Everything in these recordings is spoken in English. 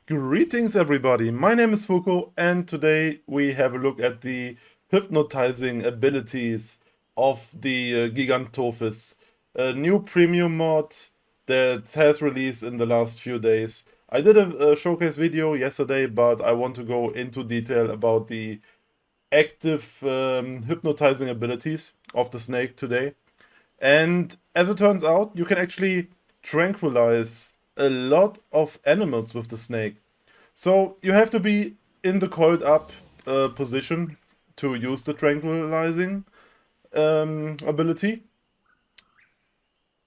Greetings everybody, my name is Fuko and today we have a look at the hypnotizing abilities of the Gigantophis, a new premium mod that has released in the last few days. I did a showcase video yesterday, but I want to go into detail about the active hypnotizing abilities of the snake today. And as it turns out, you can actually tranquilize a lot of animals with the snake. So you have to be in the coiled up position to use the tranquilizing ability.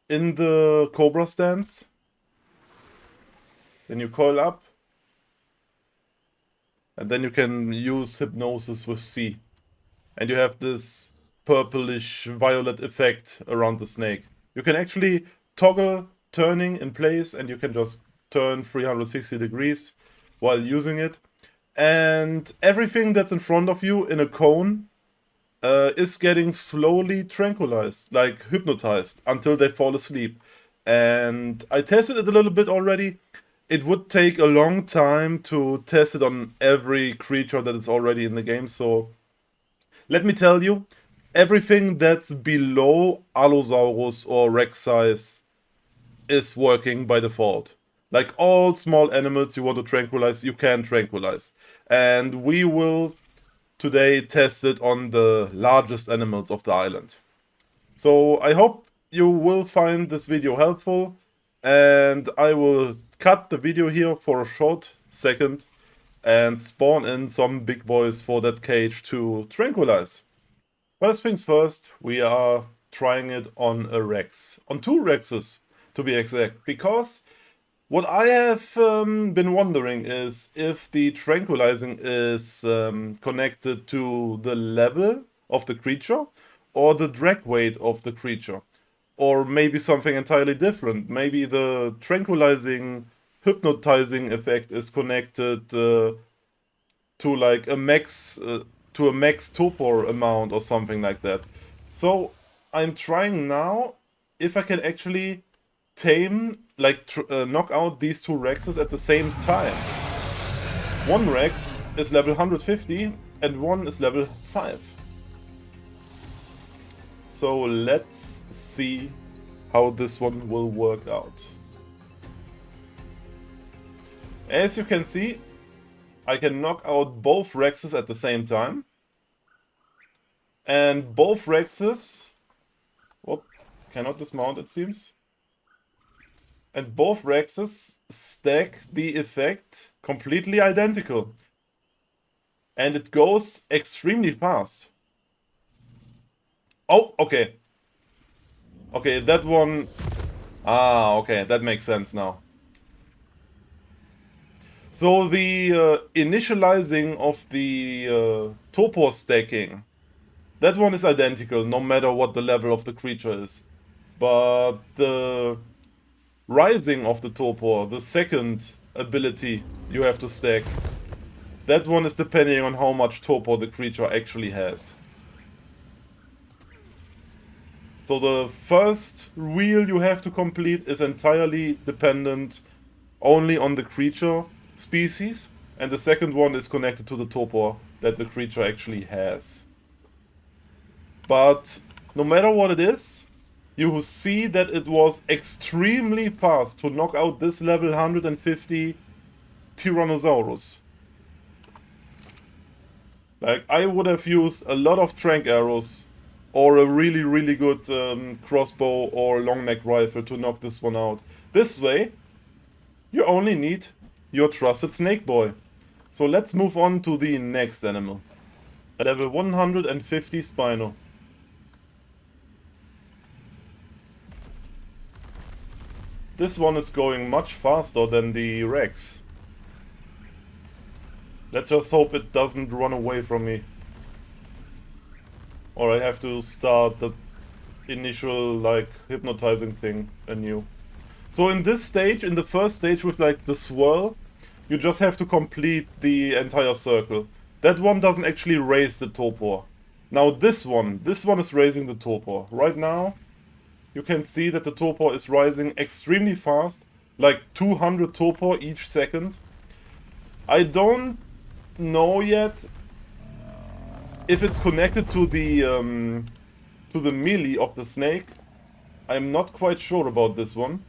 In the cobra stance, then you coil up, and then you can use hypnosis with C. And you have this purplish violet effect around the snake. You can actually toggle turning in place, and you can just turn 360 degrees while using it. And everything that's in front of you in a cone is getting slowly tranquilized, like hypnotized, until they fall asleep. And I tested it a little bit already. It would take a long time to test it on every creature that is already in the game, so let me tell you, everything that's below Allosaurus or Rex size is working by default. Like all small animals you want to tranquilize, you can tranquilize. And we will today test it on the largest animals of the island. So I hope you will find this video helpful, and I will cut the video here for a short second and spawn in some big boys for that cage to tranquilize. First things first, we are trying it on a Rex. On two Rexes, to be exact, because what I have been wondering is if the tranquilizing is connected to the level of the creature or the drag weight of the creature. Or maybe something entirely different. Maybe the tranquilizing, hypnotizing effect is connected to like a max torpor amount or something like that. So I'm trying now if I can actually tame, like knock out these two Rexes at the same time. One Rex is level 150 and one is level 5. So let's see how this one will work out. As you can see, I can knock out both Rexes at the same time. And both Rexes... Whoop, cannot dismount it seems. And both Rexes stack the effect completely identical. And it goes extremely fast. Oh, okay. Okay, that one... Ah, okay, that makes sense now. So the initializing of the torpor stacking, that one is identical no matter what the level of the creature is. But the rising of the torpor, the second ability you have to stack, that one is depending on how much torpor the creature actually has. So the first wheel you have to complete is entirely dependent only on the creature species, and the second one is connected to the torpor that the creature actually has. But no matter what it is, you see that it was extremely fast to knock out this level 150 Tyrannosaurus. Like, I would have used a lot of tranq arrows or a really good crossbow or long neck rifle to knock this one out. This way, you only need your trusted snake boy. So let's move on to the next animal. A level 150 Spino. This one is going much faster than the Rex. Let's just hope it doesn't run away from me. Or I have to start the initial, like, hypnotizing thing anew. So in this stage, in the first stage with, like, the swirl, you just have to complete the entire circle. That one doesn't actually raise the torpor. Now this one is raising the torpor. Right now, you can see that the torpor is rising extremely fast, like 200 torpor each second. I don't know yet if it's connected to the melee of the snake. I'm not quite sure about this one.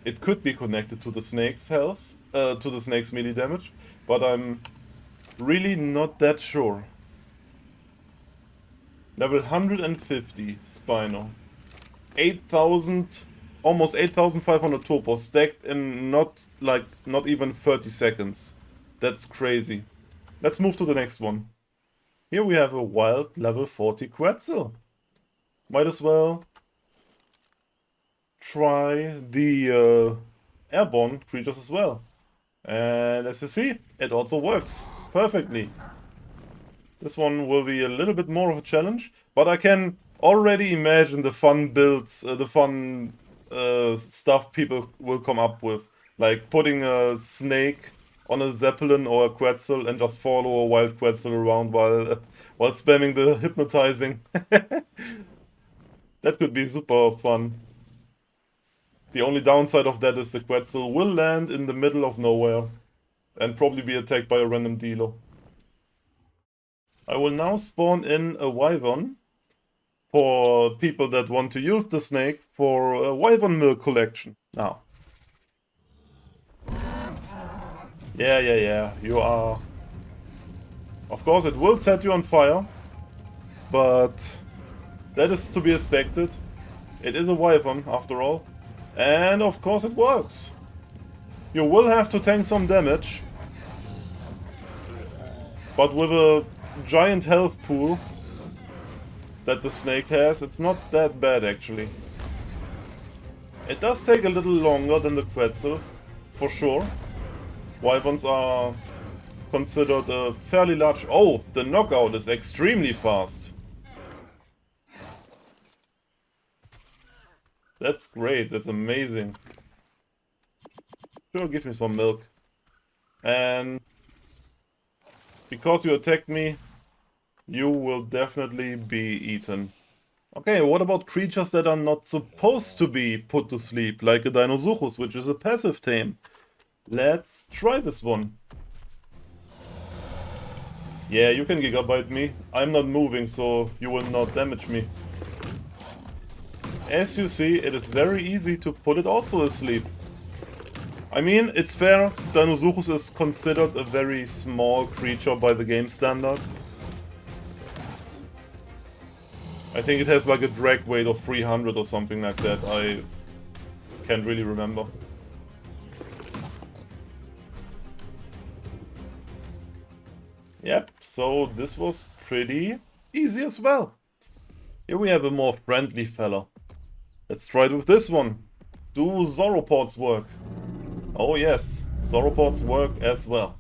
It could be connected to the snake's health, to the snake's melee damage, but I'm really not that sure. Level 150 Spino. 8,000, almost 8,500 torpor stacked in not even 30 seconds. That's crazy. Let's move to the next one. Here we have a wild level 40 Quetzal. Might as well try the airborne creatures as well. And as you see, it also works perfectly. This one will be a little bit more of a challenge, but I can already imagine the fun builds, the fun stuff people will come up with. Like putting a snake on a Zeppelin or a Quetzal and just follow a wild Quetzal around while spamming the hypnotizing. That could be super fun. The only downside of that is the Quetzal will land in the middle of nowhere and probably be attacked by a random dealer. I will now spawn in a Wyvern for people that want to use the snake for a Wyvern milk collection. Now. Yeah, you are... Of course it will set you on fire, but that is to be expected. It is a Wyvern after all, and of course it works. You will have to tank some damage, but with a giant health pool that the snake has, it's not that bad actually. It does take a little longer than the Quetzal, for sure. Wyverns are considered a fairly large... Oh, the knockout is extremely fast. That's great, that's amazing. Sure, give me some milk. And because you attacked me, you will definitely be eaten. Okay, what about creatures that are not supposed to be put to sleep, like a Tyrannosaurus, which is a passive tame? Let's try this one. Yeah, you can gigabyte me. I'm not moving, so you will not damage me. As you see, it is very easy to put it also asleep. I mean, it's fair, Tyrannosaurus is considered a very small creature by the game standard. I think it has like a drag weight of 300 or something like that, I can't really remember. Yep, so this was pretty easy as well. Here we have a more friendly fella. Let's try it with this one. Do sauropods work? Oh yes, sauropods work as well.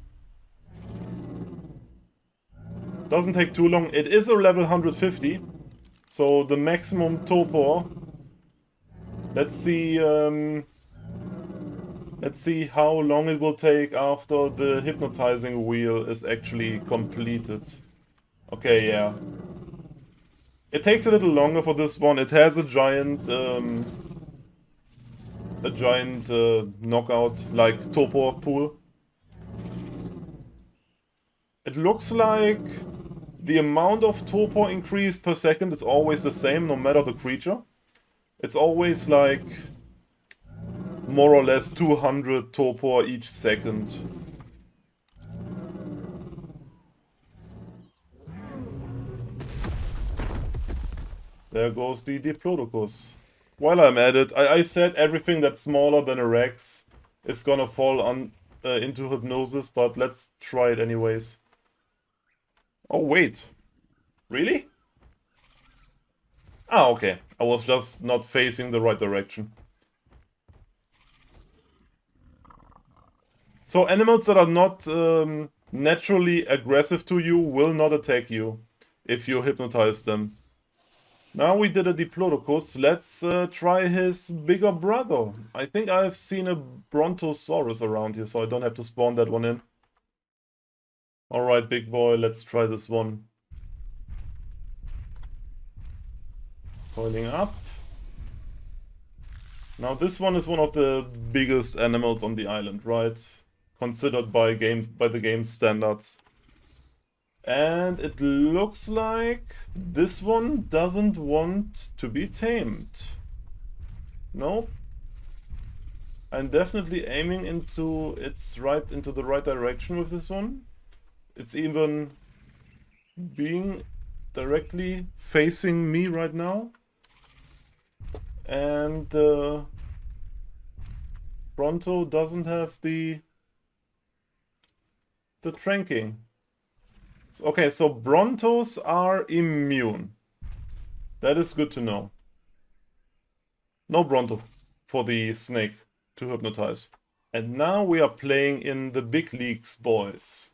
Doesn't take too long. It is a level 150, so the maximum torpor. Let's see how long it will take after the hypnotizing wheel is actually completed. Okay, yeah. It takes a little longer for this one. It has a giant knockout, like torpor pool. It looks like the amount of torpor increase per second is always the same, no matter the creature. It's always like more or less 200 torpor each second. There goes the Diplodocus. While I'm at it, I said everything that's smaller than a Rex is gonna fall into hypnosis, but let's try it anyways. Oh wait, really? Ah, okay. I was just not facing the right direction. So animals that are not naturally aggressive to you will not attack you if you hypnotize them. Now we did a Diplodocus, let's try his bigger brother. I think I've seen a Brontosaurus around here, so I don't have to spawn that one in. Alright, big boy, let's try this one. Coiling up. Now this one is one of the biggest animals on the island, right? considered by the game standards. And it looks like this one doesn't want to be tamed. Nope. I'm definitely aiming into the right direction with this one. It's even being directly facing me right now. And the Bronto doesn't have the tranking. Okay, so Brontos are immune. That is good to know. No Bronto for the snake to hypnotize. And now we are playing in the big leagues, boys.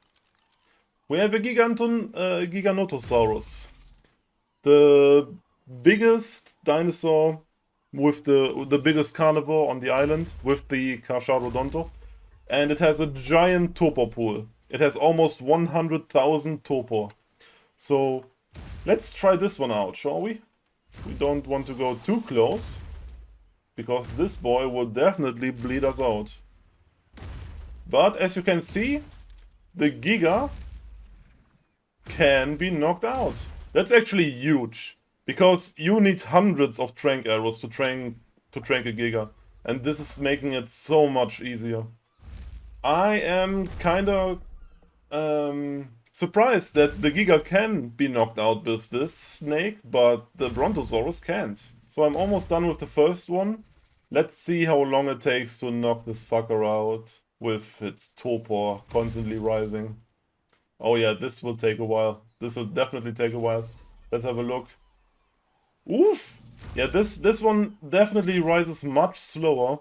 We have a Giganotosaurus. The biggest dinosaur with the biggest carnivore on the island with the Carcharodonto. And it has a giant torpor pool. It has almost 100,000 torpor. So let's try this one out, shall we? We don't want to go too close, because this boy will definitely bleed us out. But as you can see, the Giga can be knocked out. That's actually huge, because you need hundreds of trank arrows to trank a Giga. And this is making it so much easier. I am kinda surprised that the Giga can be knocked out with this snake, but the Brontosaurus can't. So I'm almost done with the first one. Let's see how long it takes to knock this fucker out with its torpor constantly rising. Oh yeah, this will take a while. This will definitely take a while. Let's have a look. Oof! Yeah, this one definitely rises much slower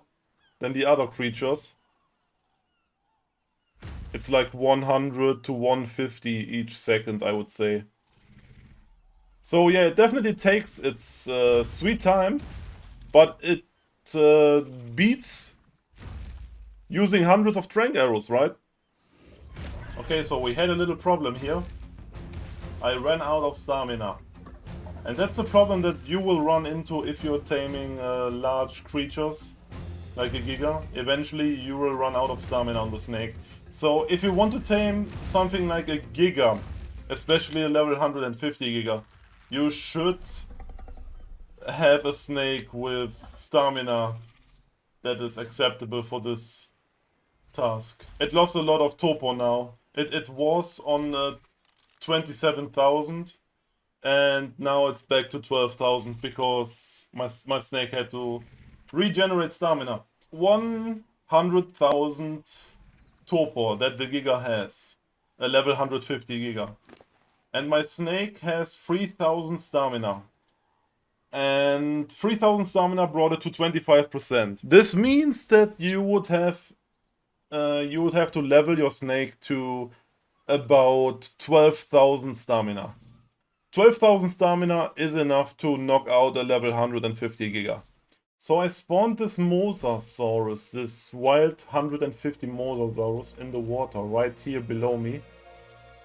than the other creatures. It's like 100 to 150 each second, I would say. So yeah, it definitely takes its sweet time, but it beats using hundreds of trank arrows, right? Okay, so we had a little problem here. I ran out of stamina. And that's a problem that you will run into if you're taming large creatures, like a Giga. Eventually you will run out of stamina on the snake. So if you want to tame something like a Giga, especially a level 150 Giga, you should have a snake with stamina that is acceptable for this task. It lost a lot of torpor now. It was on 27,000 and now it's back to 12,000 because my snake had to regenerate stamina. 100,000 torpor that the Giga has, a level 150 Giga. And my snake has 3,000 stamina. And 3,000 stamina brought it to 25%. This means that you would have to level your snake to about 12,000 stamina. 12,000 stamina is enough to knock out a level 150 Giga. So I spawned this Mosasaurus, this wild 150 Mosasaurus in the water right here below me.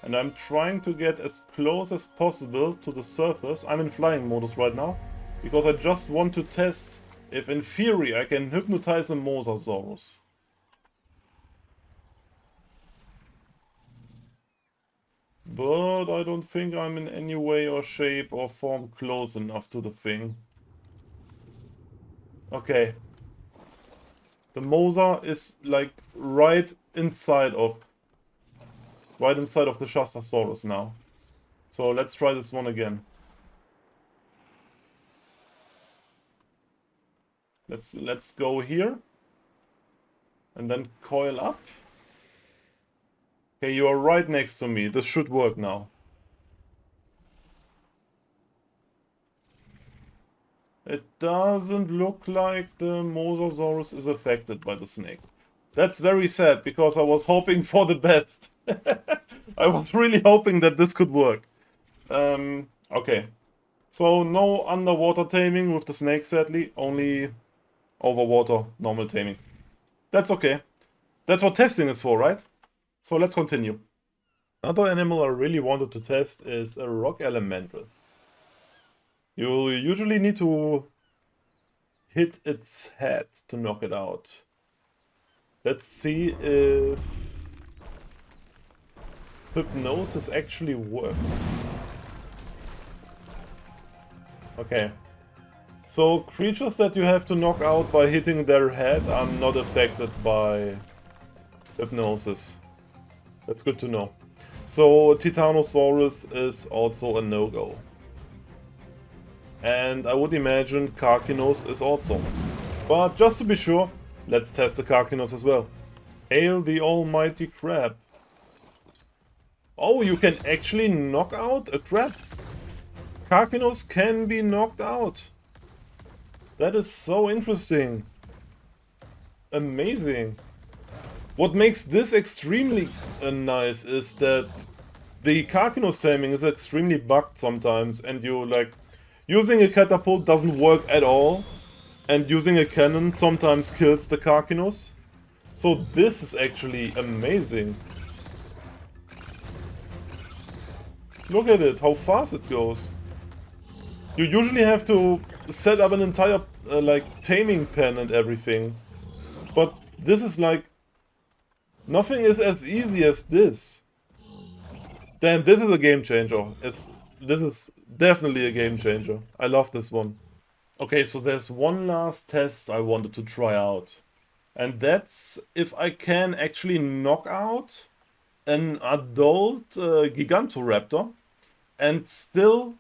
And I'm trying to get as close as possible to the surface. I'm in flying modus right now, because I just want to test if in theory I can hypnotize a Mosasaurus. But I don't think I'm in any way or shape or form close enough to the thing. Okay. The Mosa is like right inside of the Shastasaurus now. So let's try this one again. Let's go here. And then coil up. Okay, you are right next to me. This should work now. It doesn't look like the Mosasaurus is affected by the snake. That's very sad, because I was hoping for the best. I was really hoping that this could work. Okay. So no underwater taming with the snake, sadly. Only overwater normal taming. That's okay. That's what testing is for, right? So let's continue. Another animal I really wanted to test is a rock elemental. You usually need to hit its head to knock it out. Let's see if hypnosis actually works. Okay. So creatures that you have to knock out by hitting their head are not affected by hypnosis. That's good to know. So Tyrannosaurus is also a no-go. And I would imagine Carcinos is also. But just to be sure, let's test the Carcinos as well. Hail the almighty crab. Oh, you can actually knock out a crab. Carcinos can be knocked out. That is so interesting. Amazing. What makes this extremely nice is that the Carcinos taming is extremely bugged sometimes, and you like using a catapult doesn't work at all, and using a cannon sometimes kills the Carcinos. So this is actually amazing. Look at it, how fast it goes. You usually have to set up an entire like taming pen and everything, but this is like nothing is as easy as this. Damn, this is a game changer. This is definitely a game changer. I love this one. Okay, so there's one last test I wanted to try out, and that's if I can actually knock out an adult Gigantoraptor and still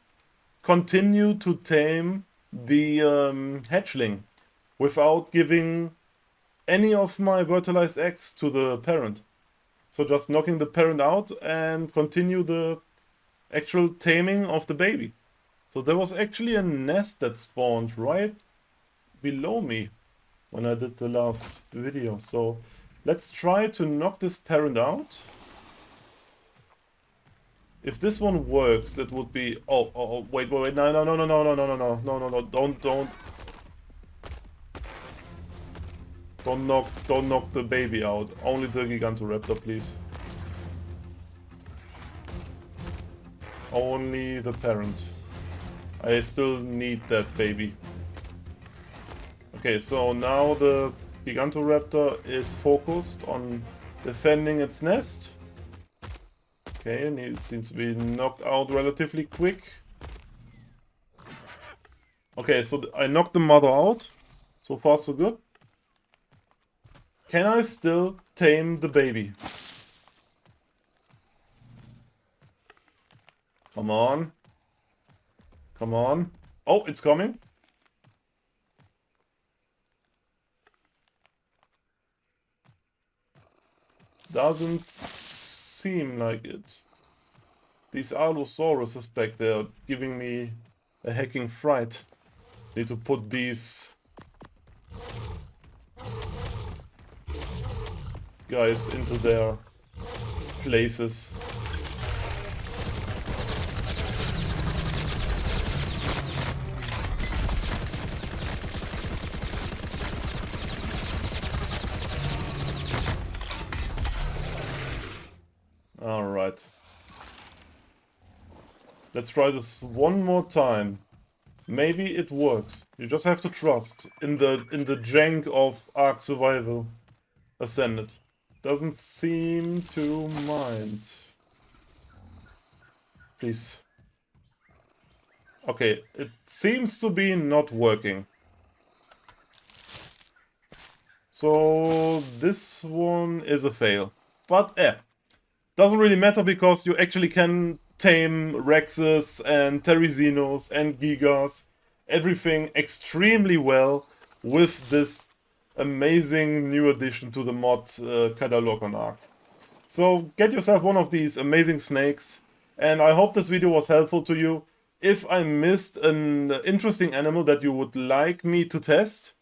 continue to tame the hatchling without giving any of my fertilized eggs to the parent. So just knocking the parent out and continue the actual taming of the baby. So there was actually a nest that spawned right below me when I did the last video. So let's try to knock this parent out. If this one works, that would be... Oh, wait, no, don't knock the baby out. Only the Gigantoraptor, please. Only the parent. I still need that baby. Okay, so now the Gigantoraptor is focused on defending its nest. Okay, and it seems to be knocked out relatively quick. Okay, so I knocked the mother out. So far, so good. Can I still tame the baby? Come on. Come on. Oh, it's coming. Doesn't seem like it. These Allosaurus back there giving me a hacking fright. Need to put these guys into their places. Alright. Let's try this one more time. Maybe it works. You just have to trust in the jank of Ark Survival Ascended. Doesn't seem to mind. Please. Okay, it seems to be not working. So this one is a fail. But doesn't really matter because you actually can tame Rexes and Therizzinos and Gigas, everything extremely well with this amazing new addition to the mod catalog on Ark. So get yourself one of these amazing snakes, and I hope this video was helpful to you. If I missed an interesting animal that you would like me to test,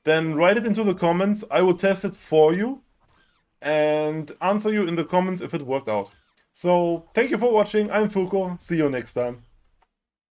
then write it into the comments. I will test it for you and answer you in the comments if it worked out. So thank you for watching. I'm Fuko. See you next time.